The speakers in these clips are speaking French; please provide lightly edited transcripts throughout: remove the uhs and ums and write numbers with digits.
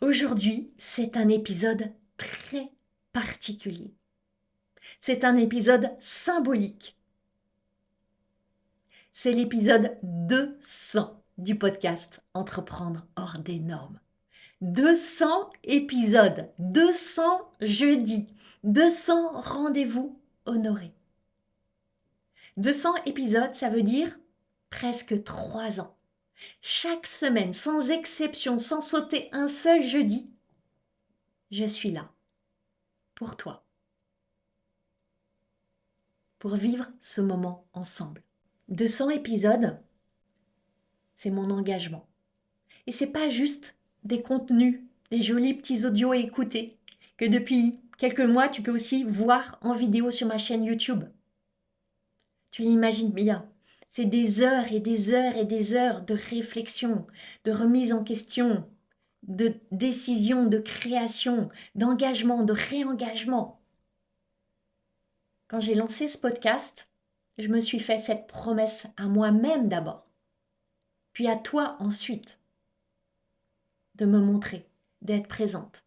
Aujourd'hui, c'est un épisode très particulier. C'est un épisode symbolique. C'est l'épisode 200 du podcast Entreprendre hors des normes. 200 épisodes, 200 jeudis, 200 rendez-vous honorés. 200 épisodes, ça veut dire presque 3 ans. Chaque semaine, sans exception, sans sauter un seul jeudi, je suis là, pour toi, pour vivre ce moment ensemble. 200 épisodes, c'est mon engagement. Et c'est pas juste des contenus, des jolis petits audios à écouter, que depuis quelques mois, tu peux aussi voir en vidéo sur ma chaîne YouTube. Tu l'imagines bien. C'est des heures et des heures et des heures de réflexion, de remise en question, de décision, de création, d'engagement, de réengagement. Quand j'ai lancé ce podcast, je me suis fait cette promesse à moi-même d'abord, puis à toi ensuite, de me montrer, d'être présente,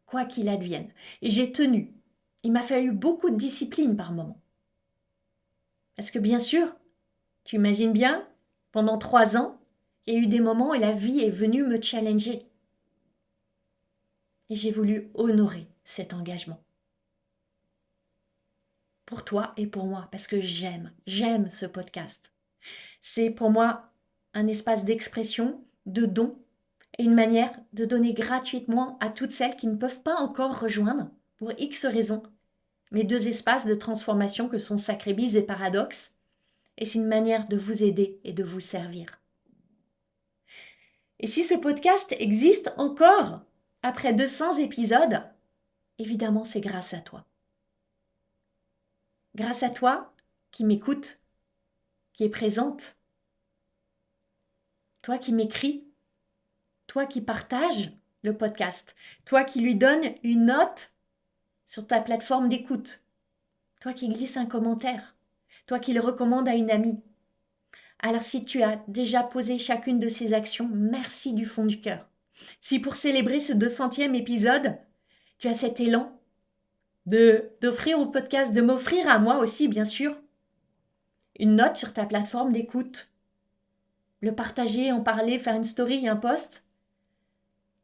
quoi qu'il advienne. Et j'ai tenu. Il m'a fallu beaucoup de discipline par moment. Parce que bien sûr, tu imagines bien, pendant 3 ans, il y a eu des moments où la vie est venue me challenger. Et j'ai voulu honorer cet engagement. Pour toi et pour moi, parce que j'aime ce podcast. C'est pour moi un espace d'expression, de don, et une manière de donner gratuitement à toutes celles qui ne peuvent pas encore rejoindre, pour X raisons, mes 2 espaces de transformation que sont Sacré-Bise et Paradoxe, et c'est une manière de vous aider et de vous servir. Et si ce podcast existe encore après 200 épisodes, évidemment c'est grâce à toi. Grâce à toi qui m'écoute, qui est présente, toi qui m'écris, toi qui partages le podcast, toi qui lui donnes une note sur ta plateforme d'écoute, toi qui glisses un commentaire, toi qui le recommandes à une amie. Alors si tu as déjà posé chacune de ces actions, merci du fond du cœur. Si pour célébrer ce 200e épisode, tu as cet élan d'offrir au podcast, de m'offrir à moi aussi bien sûr, une note sur ta plateforme d'écoute, le partager, en parler, faire une story, un post,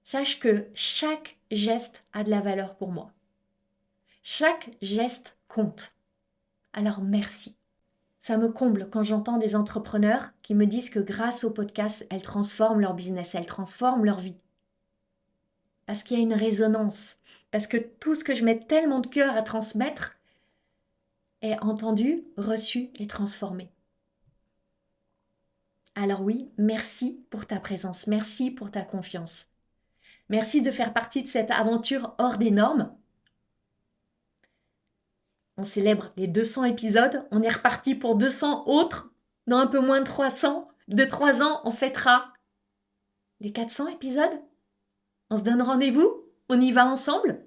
sache que chaque geste a de la valeur pour moi. Chaque geste compte. Alors merci. Ça me comble quand j'entends des entrepreneurs qui me disent que grâce au podcast, elles transforment leur business, elles transforment leur vie. Parce qu'il y a une résonance, parce que tout ce que je mets tellement de cœur à transmettre est entendu, reçu et transformé. Alors oui, merci pour ta présence, merci pour ta confiance. Merci de faire partie de cette aventure hors des normes. On célèbre les 200 épisodes, on est reparti pour 200 autres. Dans un peu moins de 300, de 3 ans, on fêtera les 400 épisodes. On se donne rendez-vous, on y va ensemble.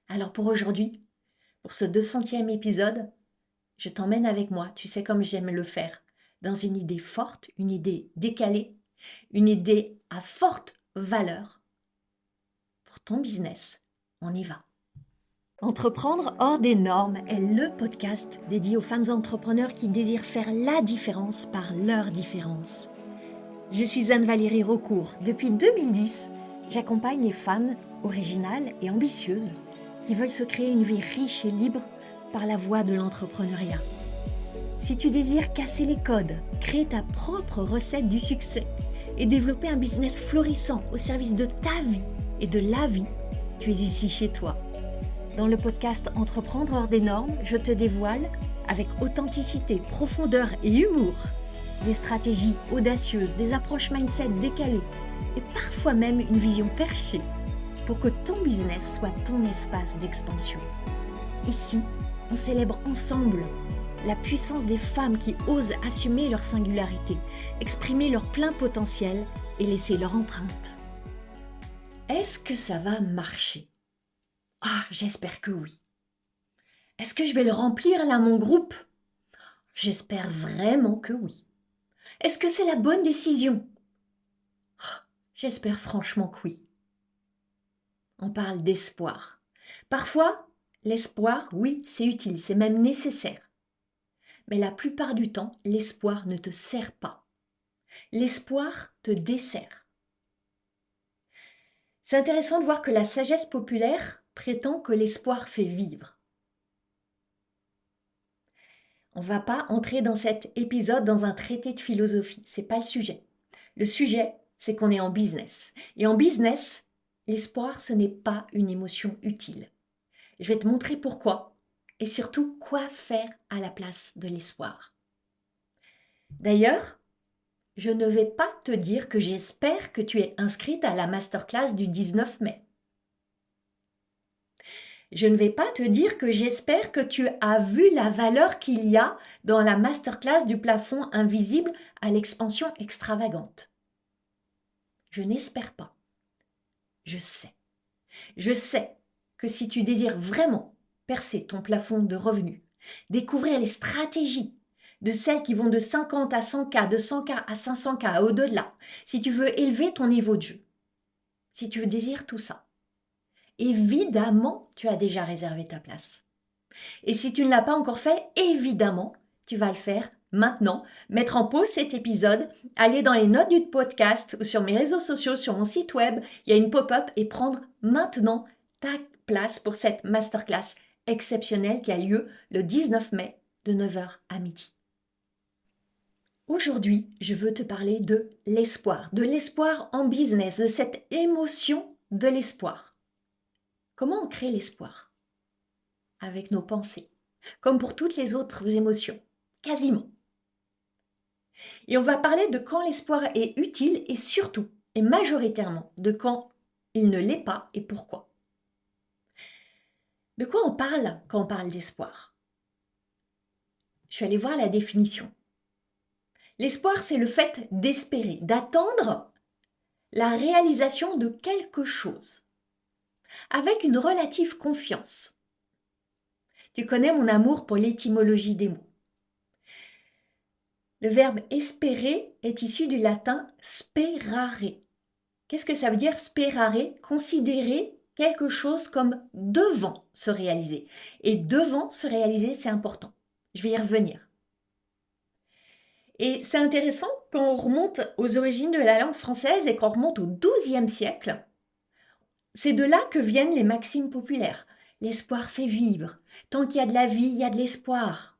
Alors pour aujourd'hui, pour ce 200e épisode, je t'emmène avec moi, tu sais comme j'aime le faire, dans une idée forte, une idée décalée, une idée à forte valeur. Pour ton business, on y va. Entreprendre hors des normes est le podcast dédié aux femmes entrepreneurs qui désirent faire la différence par leur différence. Je suis Anne-Valérie Raucourt. Depuis 2010, j'accompagne les femmes originales et ambitieuses qui veulent se créer une vie riche et libre par la voie de l'entrepreneuriat. Si tu désires casser les codes, créer ta propre recette du succès et développer un business florissant au service de ta vie et de la vie, tu es ici chez toi. Dans le podcast Entreprendre hors des normes, je te dévoile, avec authenticité, profondeur et humour, des stratégies audacieuses, des approches mindset décalées et parfois même une vision perchée pour que ton business soit ton espace d'expansion. Ici, on célèbre ensemble la puissance des femmes qui osent assumer leur singularité, exprimer leur plein potentiel et laisser leur empreinte. Est-ce que ça va marcher ? Ah, j'espère que oui. Est-ce que je vais le remplir là, mon groupe ? J'espère vraiment que oui. Est-ce que c'est la bonne décision ? J'espère franchement que oui. On parle d'espoir. Parfois, l'espoir, oui, c'est utile, c'est même nécessaire. Mais la plupart du temps, l'espoir ne te sert pas. L'espoir te dessert. C'est intéressant de voir que la sagesse populaire prétend que l'espoir fait vivre. On ne va pas entrer dans cet épisode dans un traité de philosophie, c'est pas le sujet. Le sujet, c'est qu'on est en business. Et en business, l'espoir, ce n'est pas une émotion utile. Je vais te montrer pourquoi et surtout quoi faire à la place de l'espoir. D'ailleurs, je ne vais pas te dire que j'espère que tu es inscrite à la masterclass du 19 mai. Je ne vais pas te dire que j'espère que tu as vu la valeur qu'il y a dans la masterclass du plafond invisible à l'expansion extravagante. Je n'espère pas. Je sais. Je sais que si tu désires vraiment percer ton plafond de revenus, découvrir les stratégies de celles qui vont de 50 à 100K, de 100K à 500K, au-delà, si tu veux élever ton niveau de jeu, si tu désires tout ça, évidemment, tu as déjà réservé ta place. Et si tu ne l'as pas encore fait, évidemment, tu vas le faire maintenant. Mettre en pause cet épisode, aller dans les notes du podcast ou sur mes réseaux sociaux, sur mon site web, il y a une pop-up et prendre maintenant ta place pour cette masterclass exceptionnelle qui a lieu le 19 mai de 9h à midi. Aujourd'hui, je veux te parler de l'espoir en business, de cette émotion de l'espoir. Comment on crée l'espoir? Avec nos pensées, comme pour toutes les autres émotions, quasiment. Et on va parler de quand l'espoir est utile et surtout, et majoritairement, de quand il ne l'est pas et pourquoi. De quoi on parle quand on parle d'espoir? Je suis allée voir la définition. L'espoir, c'est le fait d'espérer, d'attendre la réalisation de quelque chose, avec une relative confiance. Tu connais mon amour pour l'étymologie des mots. Le verbe espérer est issu du latin sperare. Qu'est-ce que ça veut dire sperare? Considérer quelque chose comme devant se réaliser. Et devant se réaliser, c'est important. Je vais y revenir. Et c'est intéressant quand on remonte aux origines de la langue française et qu'on remonte au XIIe siècle. C'est de là que viennent les maximes populaires. L'espoir fait vivre. Tant qu'il y a de la vie, il y a de l'espoir.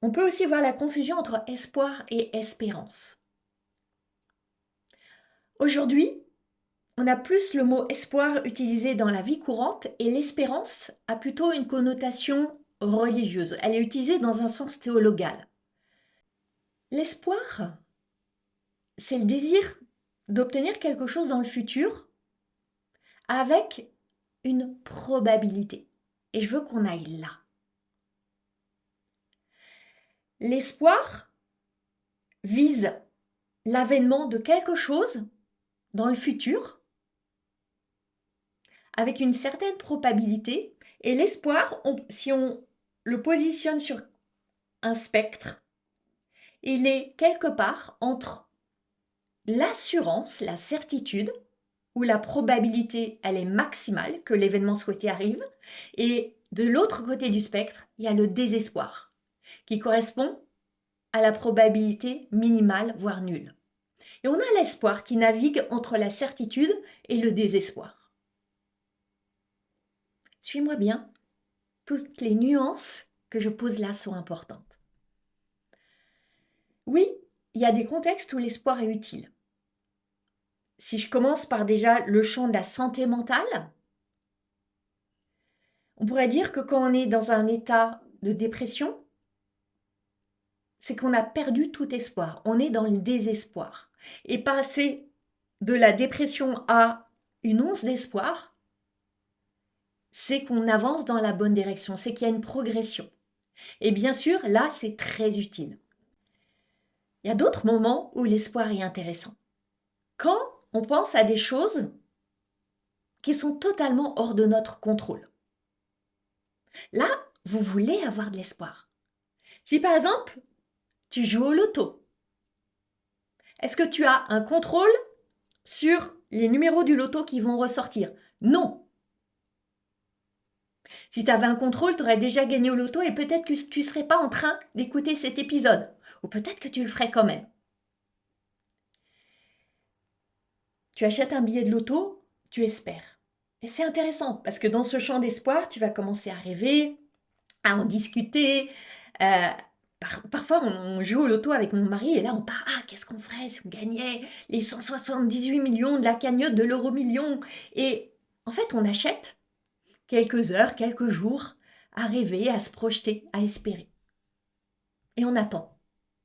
On peut aussi voir la confusion entre espoir et espérance. Aujourd'hui, on a plus le mot espoir utilisé dans la vie courante et l'espérance a plutôt une connotation religieuse. Elle est utilisée dans un sens théologal. L'espoir, c'est le désir d'obtenir quelque chose dans le futur avec une probabilité. Et je veux qu'on aille là. L'espoir vise l'avènement de quelque chose dans le futur avec une certaine probabilité. Et l'espoir, si on le positionne sur un spectre, il est quelque part entre l'assurance, la certitude, où la probabilité, elle est maximale que l'événement souhaité arrive, et de l'autre côté du spectre, il y a le désespoir, qui correspond à la probabilité minimale, voire nulle. Et on a l'espoir qui navigue entre la certitude et le désespoir. Suis-moi bien, toutes les nuances que je pose là sont importantes. Oui, il y a des contextes où l'espoir est utile. Si je commence par déjà le champ de la santé mentale, on pourrait dire que quand on est dans un état de dépression, c'est qu'on a perdu tout espoir. On est dans le désespoir. Et passer de la dépression à une once d'espoir, c'est qu'on avance dans la bonne direction, c'est qu'il y a une progression. Et bien sûr, là, c'est très utile. Il y a d'autres moments où l'espoir est intéressant. Quand on pense à des choses qui sont totalement hors de notre contrôle. Là, vous voulez avoir de l'espoir. Si par exemple, tu joues au loto Est-ce que tu as un contrôle sur les numéros du loto qui vont ressortir? Non. Si tu avais un contrôle, tu aurais déjà gagné au loto et peut-être que tu ne serais pas en train d'écouter cet épisode. Ou peut-être que tu le ferais quand même. Tu achètes un billet de loto, tu espères. Et c'est intéressant parce que dans ce champ d'espoir, tu vas commencer à rêver, à en discuter. Euh, Parfois, on joue au loto avec mon mari et là, on part, ah, qu'est-ce qu'on ferait si on gagnait les 178 millions de la cagnotte de l'euro-million? Et en fait, on achète quelques heures, quelques jours à rêver, à se projeter, à espérer. Et on attend,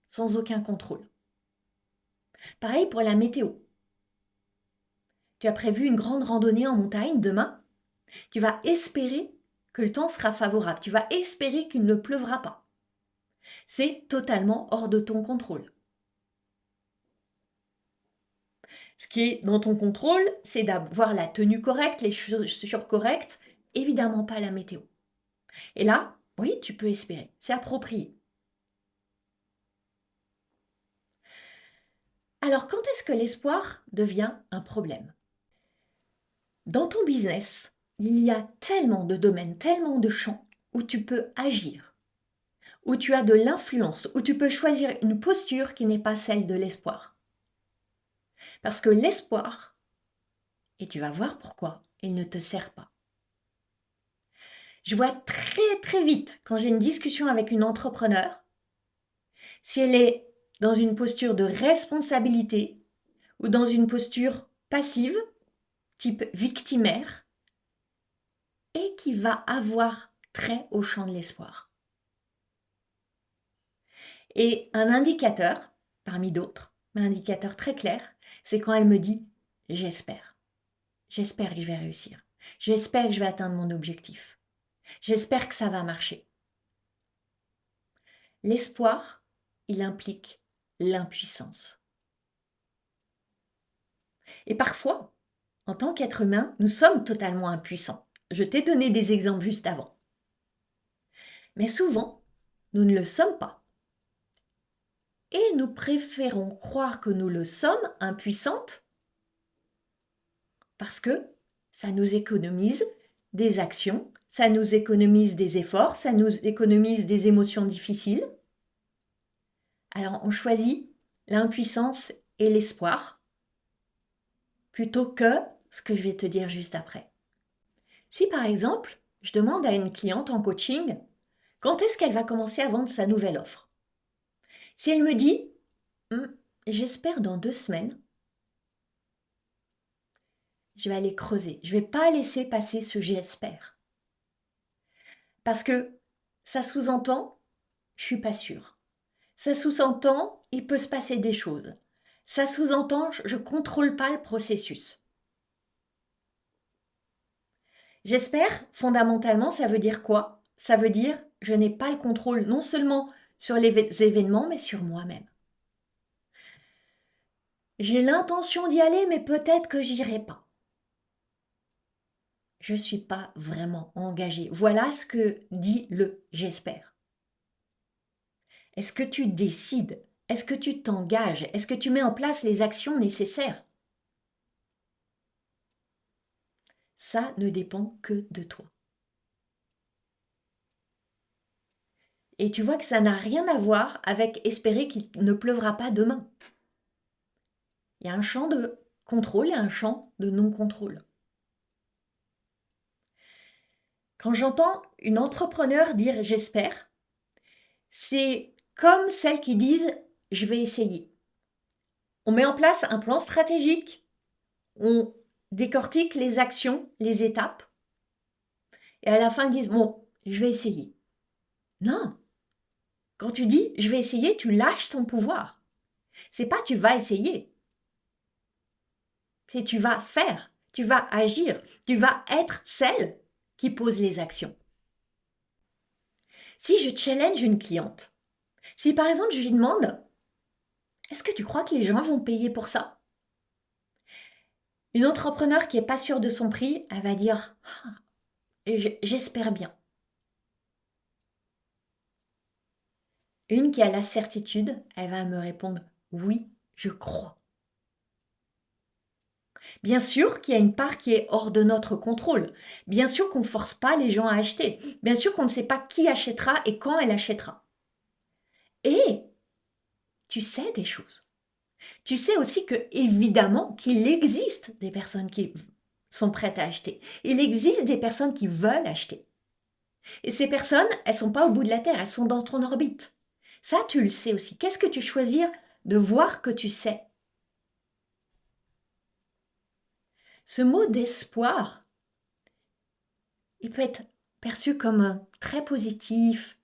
sans aucun contrôle. Pareil pour la météo. Tu as prévu une grande randonnée en montagne demain. Tu vas espérer que le temps sera favorable. Tu vas espérer qu'il ne pleuvra pas. C'est totalement hors de ton contrôle. Ce qui est dans ton contrôle, c'est d'avoir la tenue correcte, les chaussures correctes, évidemment pas la météo. Et là, oui, tu peux espérer. C'est approprié. Alors, quand est-ce que l'espoir devient un problème? Dans ton business, il y a tellement de domaines, tellement de champs où tu peux agir, où tu as de l'influence, où tu peux choisir une posture qui n'est pas celle de l'espoir. Parce que l'espoir, et tu vas voir pourquoi, il ne te sert pas. Je vois très très vite, quand j'ai une discussion avec une entrepreneur, si elle est dans une posture de responsabilité ou dans une posture passive, type victimaire, et qui va avoir trait au champ de l'espoir. Et un indicateur, parmi d'autres, un indicateur très clair, c'est quand elle me dit « j'espère ». J'espère que je vais réussir. J'espère que je vais atteindre mon objectif. J'espère que ça va marcher. L'espoir, il implique l'impuissance. Et parfois, en tant qu'être humain, nous sommes totalement impuissants. Je t'ai donné des exemples juste avant. Mais souvent, nous ne le sommes pas. Et nous préférons croire que nous le sommes, impuissantes, parce que ça nous économise des actions, ça nous économise des efforts, ça nous économise des émotions difficiles. Alors on choisit l'impuissance et l'espoir plutôt que ce que je vais te dire juste après. Si par exemple, je demande à une cliente en coaching quand est-ce qu'elle va commencer à vendre sa nouvelle offre. Si elle me dit j'espère dans 2 semaines, je vais aller creuser. Je ne vais pas laisser passer ce j'espère. Parce que ça sous-entend je suis pas sûre. Ça sous-entend il peut se passer des choses. Ça sous-entend je ne contrôle pas le processus. J'espère, fondamentalement, ça veut dire quoi? Ça veut dire je n'ai pas le contrôle non seulement sur les événements, mais sur moi-même. J'ai l'intention d'y aller, mais peut-être que j'irai pas. Je ne suis pas vraiment engagée. Voilà ce que dit le j'espère. Est-ce que tu décides? Est-ce que tu t'engages? Est-ce que tu mets en place les actions nécessaires? Ça ne dépend que de toi. Et tu vois que ça n'a rien à voir avec espérer qu'il ne pleuvra pas demain. Il y a un champ de contrôle et un champ de non-contrôle. Quand j'entends une entrepreneur dire j'espère, c'est comme celles qui disent je vais essayer. On met en place un plan stratégique, on décortique les actions, les étapes, et à la fin ils disent bon, je vais essayer. Non. Quand tu dis je vais essayer, tu lâches ton pouvoir. C'est pas tu vas essayer. C'est tu vas faire, tu vas agir, tu vas être celle qui pose les actions. Si je challenge une cliente, si par exemple je lui demande est-ce que tu crois que les gens vont payer pour ça? Une entrepreneur qui n'est pas sûre de son prix, elle va dire j'espère bien. Une qui a la certitude, elle va me répondre oui, je crois. Bien sûr qu'il y a une part qui est hors de notre contrôle. Bien sûr qu'on ne force pas les gens à acheter. Bien sûr qu'on ne sait pas qui achètera et quand elle achètera. Et tu sais des choses. Tu sais aussi que, évidemment, qu'il existe des personnes qui sont prêtes à acheter. Il existe des personnes qui veulent acheter. Et ces personnes, elles ne sont pas au bout de la Terre, elles sont dans ton orbite. Ça, tu le sais aussi. Qu'est-ce que tu choisis de voir que tu sais? Ce mot d'espoir, il peut être perçu comme très positif.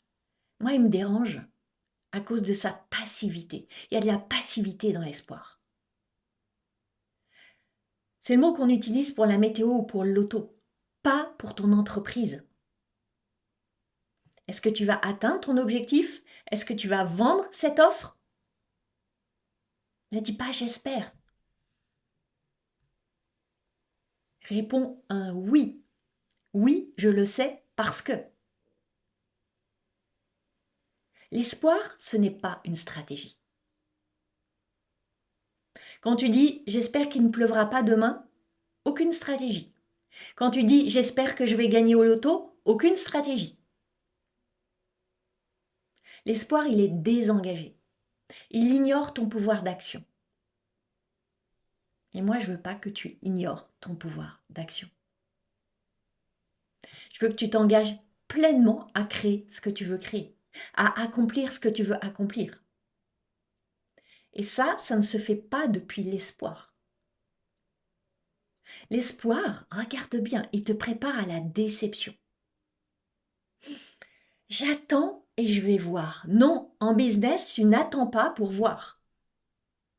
Moi, il me dérange à cause de sa passivité. Il y a de la passivité dans l'espoir. C'est le mot qu'on utilise pour la météo ou pour l'auto, pas pour ton entreprise. Est-ce que tu vas atteindre ton objectif? Est-ce que tu vas vendre cette offre? Ne dis pas j'espère. Réponds un oui. Oui, je le sais parce que. L'espoir, ce n'est pas une stratégie. Quand tu dis j'espère qu'il ne pleuvra pas demain, aucune stratégie. Quand tu dis j'espère que je vais gagner au loto, aucune stratégie. L'espoir, il est désengagé. Il ignore ton pouvoir d'action. Et moi, je ne veux pas que tu ignores ton pouvoir d'action. Je veux que tu t'engages pleinement à créer ce que tu veux créer, à accomplir ce que tu veux accomplir. Et ça ne se fait pas depuis l'espoir. L'espoir, regarde bien, il te prépare à la déception. J'attends et je vais voir. Non, en business, tu n'attends pas pour voir.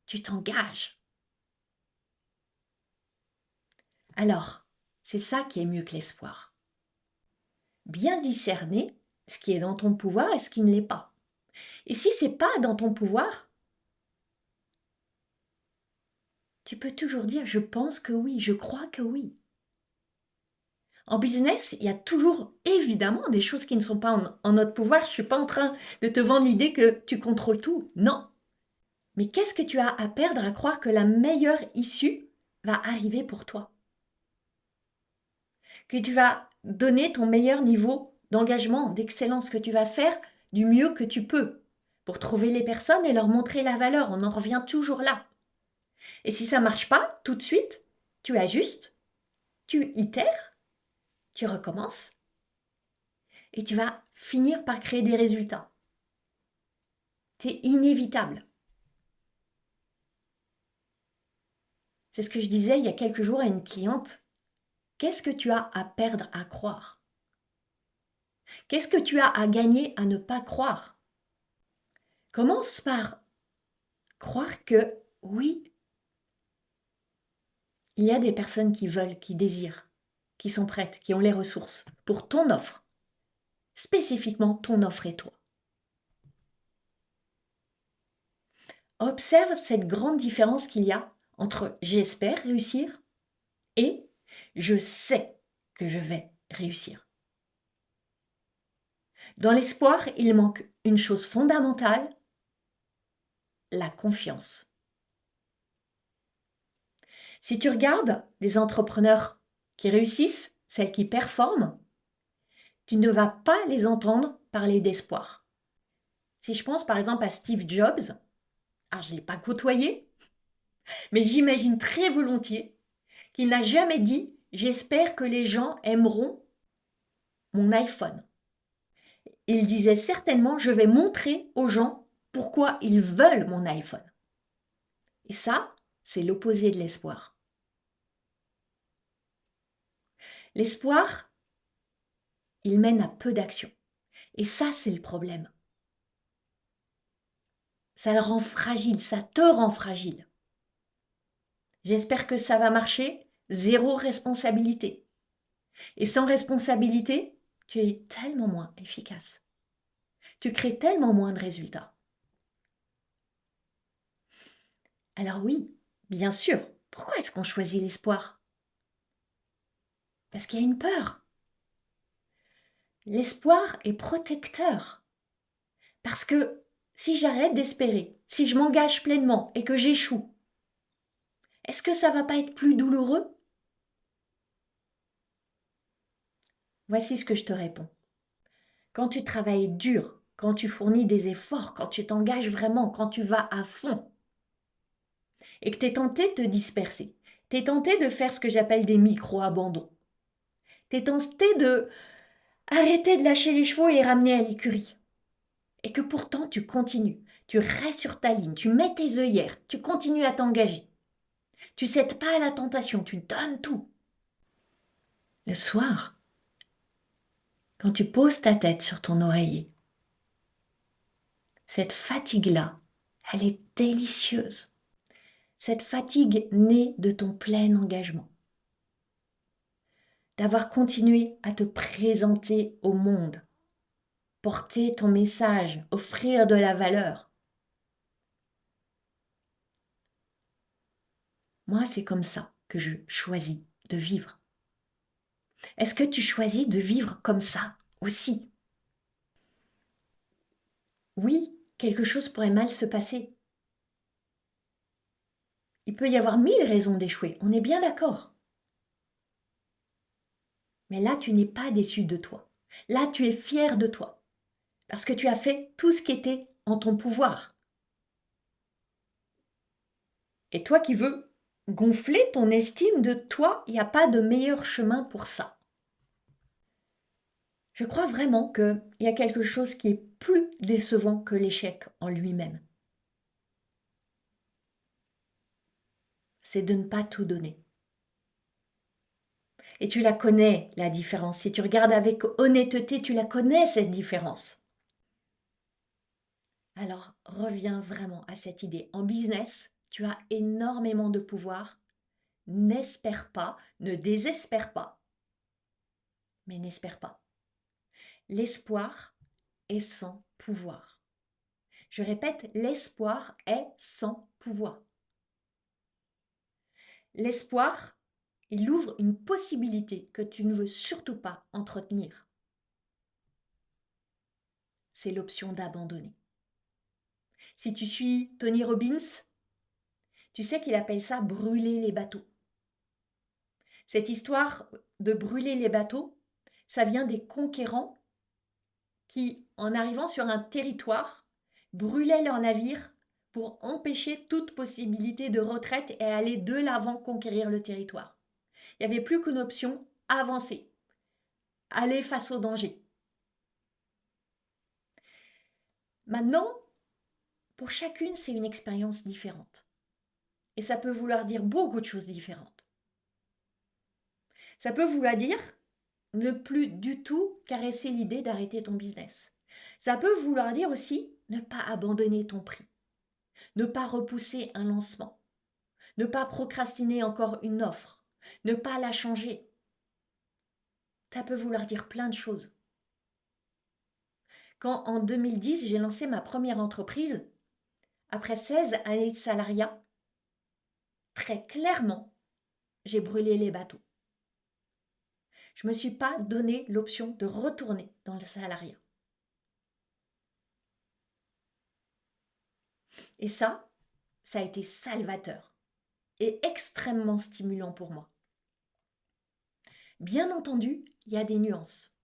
Tu t'engages. Alors, c'est ça qui est mieux que l'espoir. Bien discerner ce qui est dans ton pouvoir et ce qui ne l'est pas. Et si ce n'est pas dans ton pouvoir, tu peux toujours dire je pense que oui, je crois que oui. En business, il y a toujours évidemment des choses qui ne sont pas en notre pouvoir. Je ne suis pas en train de te vendre l'idée que tu contrôles tout. Non. Mais qu'est-ce que tu as à perdre à croire que la meilleure issue va arriver pour toi? Que tu vas donner ton meilleur niveau d'engagement, d'excellence, que tu vas faire du mieux que tu peux pour trouver les personnes et leur montrer la valeur. On en revient toujours là. Et si ça ne marche pas, tout de suite, tu ajustes, tu itères, tu recommences et tu vas finir par créer des résultats. C'est inévitable. C'est ce que je disais il y a quelques jours à une cliente. Qu'est-ce que tu as à perdre à croire? Qu'est-ce que tu as à gagner à ne pas croire? Commence par croire que oui, il y a des personnes qui veulent, qui désirent, qui sont prêtes, qui ont les ressources pour ton offre. Spécifiquement ton offre et toi. Observe cette grande différence qu'il y a entre j'espère réussir et je sais que je vais réussir. Dans l'espoir, il manque une chose fondamentale, la confiance. Si tu regardes des entrepreneurs qui réussissent, celles qui performent, tu ne vas pas les entendre parler d'espoir. Si je pense par exemple à Steve Jobs, alors je ne l'ai pas côtoyé, mais j'imagine très volontiers qu'il n'a jamais dit « j'espère que les gens aimeront mon iPhone ». Il disait certainement « je vais montrer aux gens pourquoi ils veulent mon iPhone ». Et ça, c'est l'opposé de l'espoir. L'espoir, il mène à peu d'action. Et ça, c'est le problème. Ça le rend fragile, ça te rend fragile. J'espère que ça va marcher, zéro responsabilité. Et sans responsabilité, tu es tellement moins efficace. Tu crées tellement moins de résultats. Alors oui, bien sûr, pourquoi est-ce qu'on choisit l'espoir? Parce qu'il y a une peur. L'espoir est protecteur. Parce que si j'arrête d'espérer, si je m'engage pleinement et que j'échoue, est-ce que ça va pas être plus douloureux? Voici ce que je te réponds. Quand tu travailles dur, quand tu fournis des efforts, quand tu t'engages vraiment, quand tu vas à fond, et que tu es tenté de te disperser, tu es tenté de faire ce que j'appelle des micro-abandons, tu es tenté de arrêter de lâcher les chevaux et les ramener à l'écurie, et que pourtant tu continues, tu restes sur ta ligne, tu mets tes œillères, tu continues à t'engager, tu cèdes pas à la tentation, tu donnes tout. Le soir, quand tu poses ta tête sur ton oreiller, cette fatigue-là, elle est délicieuse. Cette fatigue naît de ton plein engagement, d'avoir continué à te présenter au monde, porter ton message, offrir de la valeur. Moi, c'est comme ça que je choisis de vivre. Est-ce que tu choisis de vivre comme ça aussi? Oui, quelque chose pourrait mal se passer. Il peut y avoir 1000 raisons d'échouer, on est bien d'accord. Mais là, tu n'es pas déçu de toi. Là, tu es fier de toi. Parce que tu as fait tout ce qui était en ton pouvoir. Et toi qui veux gonfler ton estime de toi, il n'y a pas de meilleur chemin pour ça. Je crois vraiment qu'il y a quelque chose qui est plus décevant que l'échec en lui-même. C'est de ne pas tout donner. Et tu la connais, la différence. Si tu regardes avec honnêteté, tu la connais, cette différence. Alors, reviens vraiment à cette idée. En business, tu as énormément de pouvoir. N'espère pas, ne désespère pas, mais n'espère pas. L'espoir est sans pouvoir. Je répète, l'espoir est sans pouvoir. L'espoir, il ouvre une possibilité que tu ne veux surtout pas entretenir. C'est l'option d'abandonner. Si tu suis Tony Robbins, tu sais qu'il appelle ça brûler les bateaux. Cette histoire de brûler les bateaux, ça vient des conquérants qui, en arrivant sur un territoire, brûlaient leurs navires pour empêcher toute possibilité de retraite et aller de l'avant conquérir le territoire. Il n'y avait plus qu'une option, avancer, aller face au danger. Maintenant, pour chacune, c'est une expérience différente. Et ça peut vouloir dire beaucoup de choses différentes. Ça peut vouloir dire ne plus du tout caresser l'idée d'arrêter ton business. Ça peut vouloir dire aussi ne pas abandonner ton prix, ne pas repousser un lancement, ne pas procrastiner encore une offre, ne pas la changer. Ça peut vouloir dire plein de choses. Quand en 2010, j'ai lancé ma première entreprise, après 16 années de salariat, très clairement, j'ai brûlé les bateaux. Je ne me suis pas donné l'option de retourner dans le salariat. Et ça a été salvateur et extrêmement stimulant pour moi. Bien entendu, il y a des nuances.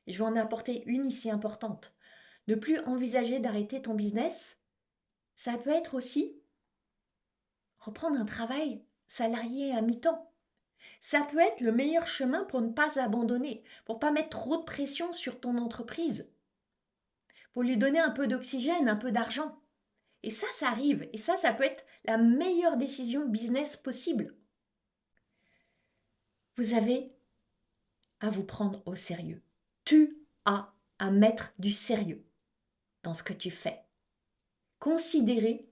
Et je vais en apporter une ici importante. Ne plus envisager d'arrêter ton business, ça peut être aussi reprendre un travail salarié à mi-temps. Ça peut être le meilleur chemin pour ne pas abandonner, pour ne pas mettre trop de pression sur ton entreprise, pour lui donner un peu d'oxygène, un peu d'argent. Et ça arrive. Et ça peut être la meilleure décision business possible. Vous avez à vous prendre au sérieux. Tu as à mettre du sérieux dans ce que tu fais. Considérez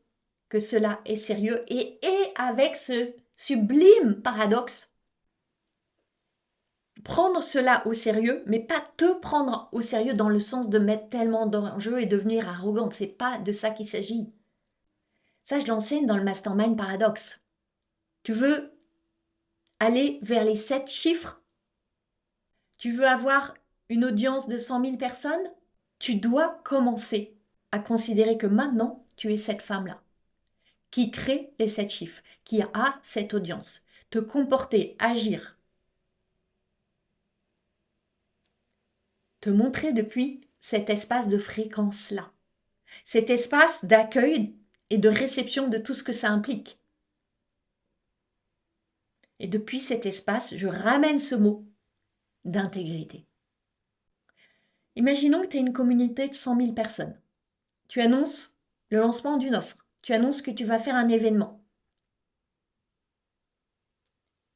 que cela est sérieux et avec ce sublime paradoxe, prendre cela au sérieux, mais pas te prendre au sérieux dans le sens de mettre tellement d'enjeux et devenir arrogante. C'est pas de ça qu'il s'agit. Ça, je l'enseigne dans le Mastermind Paradoxe. Tu veux aller vers les 7 chiffres? Tu veux avoir une audience de 100 000 personnes? Tu dois commencer à considérer que maintenant, tu es cette femme-là, qui crée les 7 chiffres, qui a cette audience. Te comporter, agir, te montrer depuis cet espace de fréquence-là, cet espace d'accueil et de réception de tout ce que ça implique. Et depuis cet espace, je ramène ce mot d'intégrité. Imaginons que tu as une communauté de 100 000 personnes. Tu annonces le lancement d'une offre. Tu annonces que tu vas faire un événement.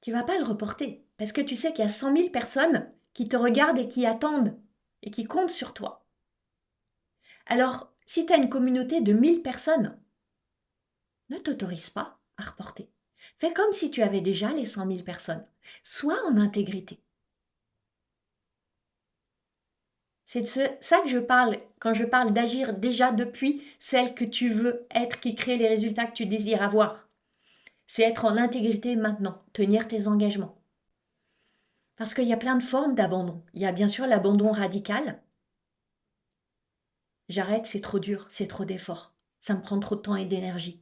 Tu ne vas pas le reporter parce que tu sais qu'il y a 100 000 personnes qui te regardent et qui attendent et qui comptent sur toi. Alors, si tu as une communauté de 1000 personnes, ne t'autorise pas à reporter. Fais comme si tu avais déjà les 100 000 personnes. Sois en intégrité. C'est de ça que je parle quand je parle d'agir déjà depuis celle que tu veux être qui crée les résultats que tu désires avoir. C'est être en intégrité maintenant, tenir tes engagements. Parce qu'il y a plein de formes d'abandon. Il y a bien sûr l'abandon radical. J'arrête, c'est trop dur, c'est trop d'efforts. Ça me prend trop de temps et d'énergie.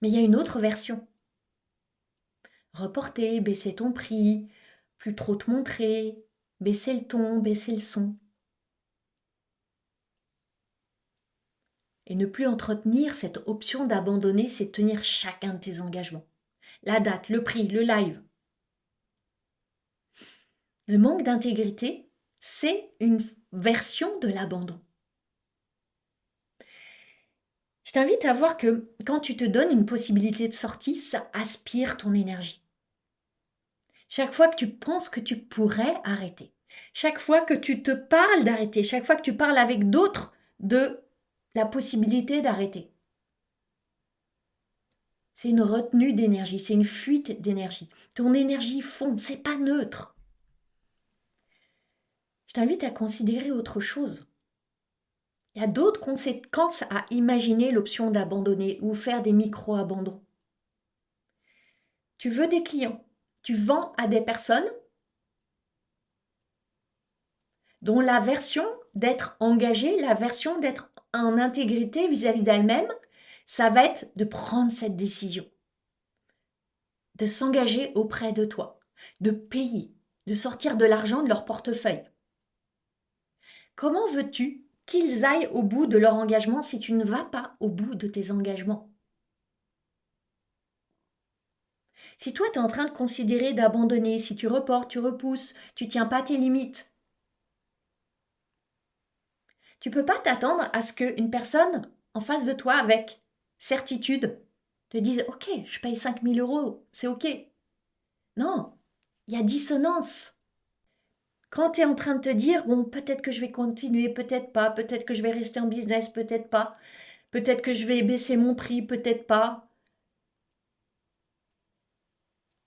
Mais il y a une autre version. Reporter, baisser ton prix, plus trop te montrer, baisser le ton, baisser le son. Et ne plus entretenir cette option d'abandonner, c'est tenir chacun de tes engagements. La date, le prix, le live. Le manque d'intégrité, c'est une version de l'abandon. Je t'invite à voir que quand tu te donnes une possibilité de sortie, ça aspire ton énergie. Chaque fois que tu penses que tu pourrais arrêter, chaque fois que tu te parles d'arrêter, chaque fois que tu parles avec d'autres de la possibilité d'arrêter, c'est une retenue d'énergie, c'est une fuite d'énergie. Ton énergie fond, c'est pas neutre. Je t'invite à considérer autre chose. Il y a d'autres conséquences à imaginer l'option d'abandonner ou faire des micro-abandons. Tu veux des clients, tu vends à des personnes dont la version d'être engagée, la version d'être en intégrité vis-à-vis d'elle-même, ça va être de prendre cette décision, de s'engager auprès de toi, de payer, de sortir de l'argent de leur portefeuille. Comment veux-tu qu'ils aillent au bout de leur engagement si tu ne vas pas au bout de tes engagements? Si toi, tu es en train de considérer d'abandonner, si tu reportes, tu repousses, tu tiens pas tes limites, tu peux pas t'attendre à ce qu'une personne en face de toi avec certitude te dise « Ok, je paye 5 000 euros, c'est ok ». Non, il y a dissonance. Quand tu es en train de te dire « Bon, peut-être que je vais continuer, peut-être que je vais rester en business, peut-être que je vais baisser mon prix, peut-être pas ».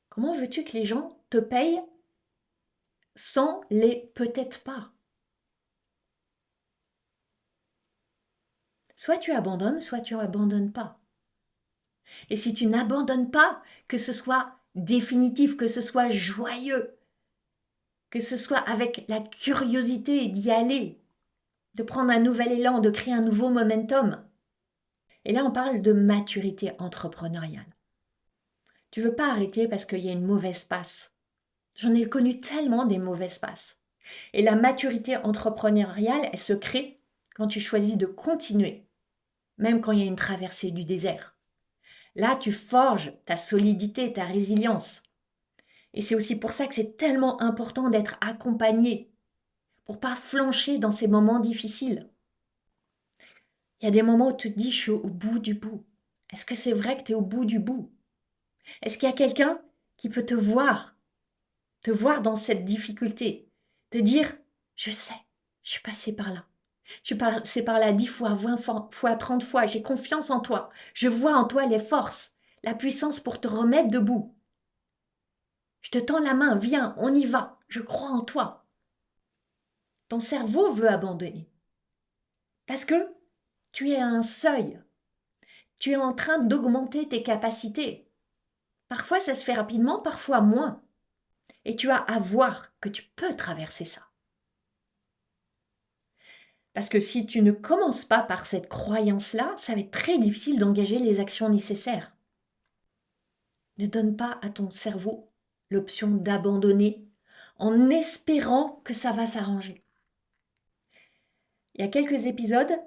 Comment veux-tu que les gens te payent sans les peut-être pas? Soit tu abandonnes, soit tu n'abandonnes pas. Et si tu n'abandonnes pas, que ce soit définitif, que ce soit joyeux, que ce soit avec la curiosité d'y aller, de prendre un nouvel élan, de créer un nouveau momentum. Et là, on parle de maturité entrepreneuriale. Tu veux pas arrêter parce qu'il y a une mauvaise passe. J'en ai connu tellement des mauvaises passes. Et la maturité entrepreneuriale, elle se crée quand tu choisis de continuer, même quand il y a une traversée du désert. Là, tu forges ta solidité, ta résilience. Et c'est aussi pour ça que c'est tellement important d'être accompagné pour pas flancher dans ces moments difficiles. Il y a des moments où tu te dis, je suis au bout du bout. Est-ce que c'est vrai que tu es au bout du bout? Est-ce qu'il y a quelqu'un qui peut te voir dans cette difficulté, te dire, je sais, je suis passé par là. Je suis passé par là 10 fois, 20 fois, 30 fois. J'ai confiance en toi. Je vois en toi les forces, la puissance pour te remettre debout. Je te tends la main, viens, on y va. Je crois en toi. Ton cerveau veut abandonner. Parce que tu es à un seuil. Tu es en train d'augmenter tes capacités. Parfois, ça se fait rapidement, parfois moins. Et tu as à voir que tu peux traverser ça. Parce que si tu ne commences pas par cette croyance-là, ça va être très difficile d'engager les actions nécessaires. Ne donne pas à ton cerveau l'option d'abandonner en espérant que ça va s'arranger. Il y a quelques épisodes,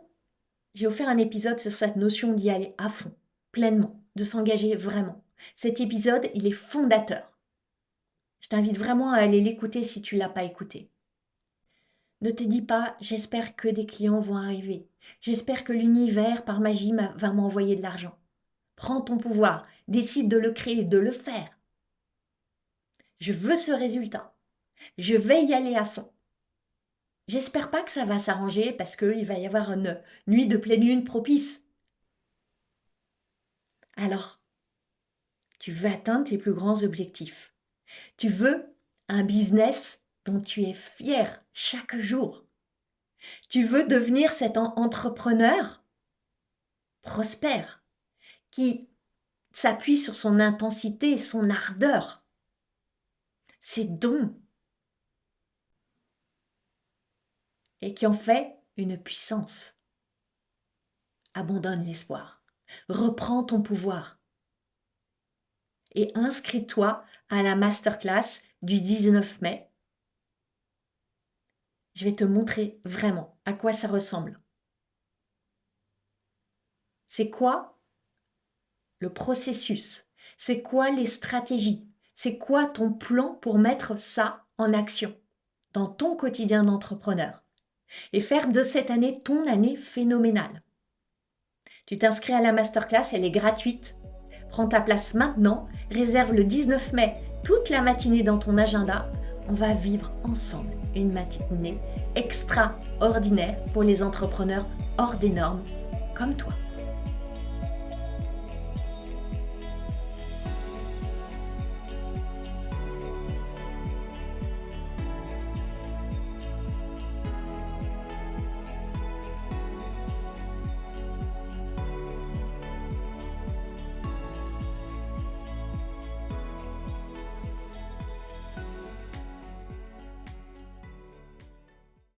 j'ai offert un épisode sur cette notion d'y aller à fond, pleinement, de s'engager vraiment. Cet épisode, il est fondateur. Je t'invite vraiment à aller l'écouter si tu ne l'as pas écouté. Ne te dis pas « j'espère que des clients vont arriver, j'espère que l'univers par magie va m'envoyer de l'argent ». Prends ton pouvoir, décide de le créer, de le faire. Je veux ce résultat, je vais y aller à fond. J'espère pas que ça va s'arranger parce qu'il va y avoir une nuit de pleine lune propice. Alors, tu veux atteindre tes plus grands objectifs. Tu veux un business dont tu es fier chaque jour. Tu veux devenir cet entrepreneur prospère qui s'appuie sur son intensité, son ardeur, ses dons et qui en fait une puissance. Abandonne l'espoir. Reprends ton pouvoir. Et inscris-toi à la masterclass du 19 mai. Je vais te montrer vraiment à quoi ça ressemble. C'est quoi le processus? C'est quoi les stratégies? C'est quoi ton plan pour mettre ça en action dans ton quotidien d'entrepreneur et faire de cette année ton année phénoménale? Tu t'inscris à la masterclass, elle est gratuite. Prends ta place maintenant, réserve le 19 mai toute la matinée dans ton agenda. On va vivre ensemble une matinée extraordinaire pour les entrepreneurs hors des normes comme toi.